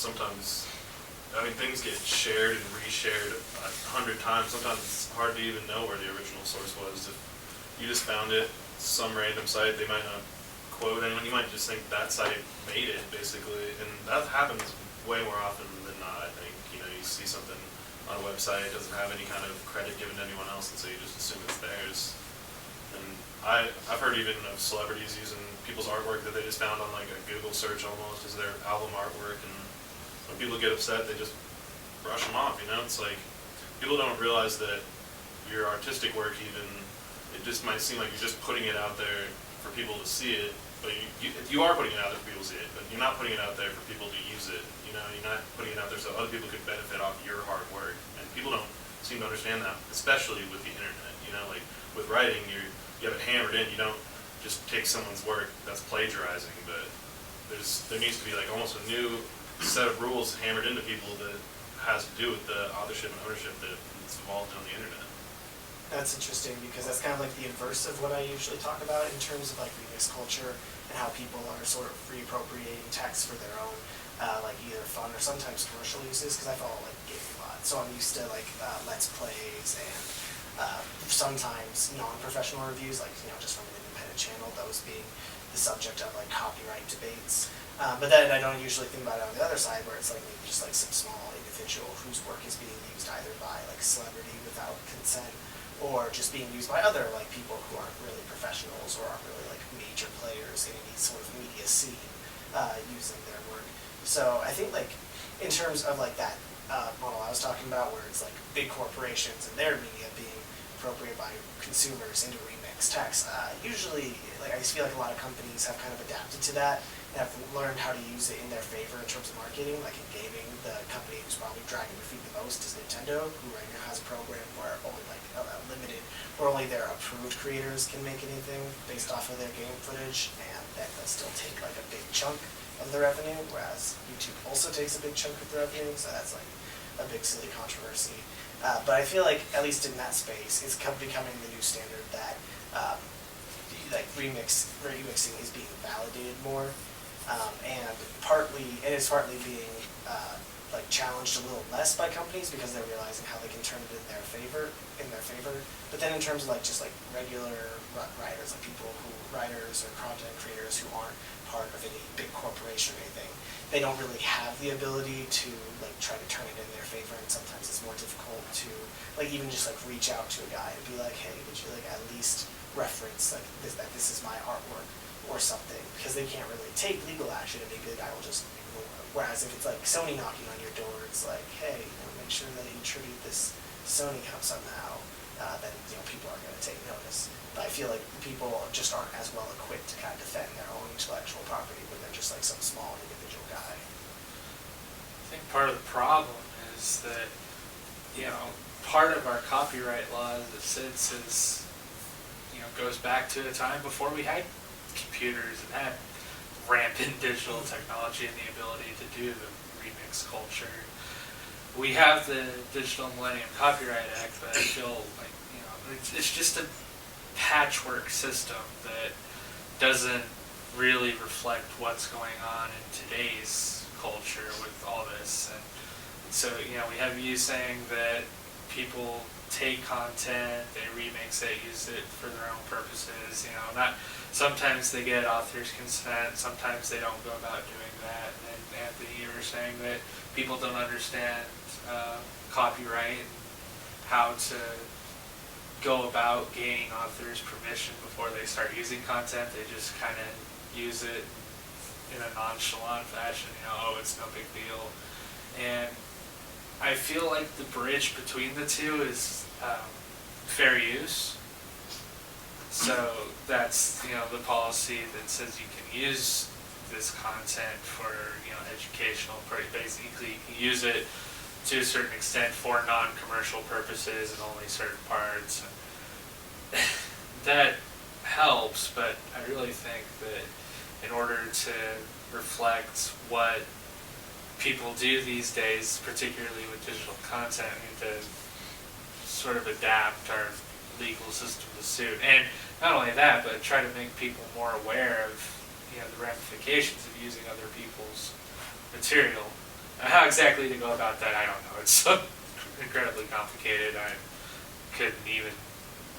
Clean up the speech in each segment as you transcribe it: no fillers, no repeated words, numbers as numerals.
sometimes, I mean, things get shared and reshared 100 times. Sometimes it's hard to even know where the original source was. If you just found it, some random site, they might not quote anyone. You might just think that site made it, basically. And that happens way more often than not, I think. You know, you see something on a website, it doesn't have any kind of credit given to anyone else, and so you just assume it's theirs. And I've heard even of celebrities using people's artwork that they just found on like a Google search almost as their album artwork, and when people get upset, they just brush them off, you know? It's like, people don't realize that your artistic work even, it just might seem like you're just putting it out there for people to see it, but you are putting it out there for people to see it, but you're not putting it out there for people to use it, you know? You're not putting it out there so other people could benefit off your hard work, and people don't seem to understand that, especially with the internet, you know? Like, with writing, you have it hammered in, you don't just take someone's work that's plagiarizing, but there needs to be like almost a new set of rules hammered into people that has to do with the authorship and ownership that's involved on the internet. That's interesting because that's kind of like the inverse of what I usually talk about in terms of like remix culture and how people are sort of reappropriating text for their own like either fun or sometimes commercial uses, because I follow like gaming a lot, so I'm used to like Let's Plays and sometimes non-professional reviews, like, you know, just from an independent channel, those being the subject of like copyright debates. But then I don't usually think about it on the other side, where it's like maybe just like some small individual whose work is being used either by like celebrity without consent, or just being used by other like people who aren't really professionals or aren't really like major players in any sort of media scene using their work. So I think like in terms of like that model I was talking about, where it's like big corporations and their media being appropriated by consumers into remix text, usually like I just feel like a lot of companies have kind of adapted to that and have learned how to use it in their favor in terms of marketing. Like in gaming, the company who's probably dragging their feet the most is Nintendo, who right now has a program where only like limited, where only their approved creators can make anything based off of their game footage, and that they'll still take like a big chunk of the revenue, whereas YouTube also takes a big chunk of the revenue, so that's like a big silly controversy. But I feel like, at least in that space, it's becoming the new standard that like remixing is being validated more, and it's partly being like challenged a little less by companies because they're realizing how they can turn it in their favor. But then in terms of like just like regular writers, like writers or content creators who aren't part of any big corporation or anything, they don't really have the ability to like try to turn it in their favor, and sometimes it's more difficult to like even just like reach out to a guy and be like, hey, would you like at least reference like this is my artwork or something, because they can't really take legal action and maybe the guy will just ignore it. Whereas if it's like Sony knocking on your door, it's like, hey, you know, make sure that you attribute this Sony somehow, then you know people are going to take notice. But I feel like people just aren't as well equipped to kind of defend their own intellectual property when they're just like some small individual guy. I think part of the problem is that, you know, part of our copyright law as it sits is, you know, goes back to a time before we had computers and had rampant digital technology and the ability to do the remix culture. We have the Digital Millennium Copyright Act, but I feel like, you know, it's just a patchwork system that doesn't really reflect what's going on in today's culture with all this. And so, you know, we have you saying that people take content, they remix it, use it for their own purposes, you know, sometimes they get author's consent, sometimes they don't go about doing that. And then Anthony, you were saying that people don't understand copyright and how to go about gaining authors' permission before they start using content. They just kind of use it in a nonchalant fashion, you know, oh, it's no big deal. And I feel like the bridge between the two is fair use. So that's, you know, the policy that says you can use this content for, you know, educational, basically you can use it to a certain extent for non-commercial purposes and only certain parts. And that helps, but I really think that in order to reflect what people do these days, particularly with digital content, we need to sort of adapt our legal system to suit. And not only that, but try to make people more aware of, you know, the ramifications of using other people's material. How exactly to go about that, I don't know. It's so incredibly complicated. I couldn't even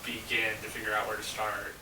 begin to figure out where to start.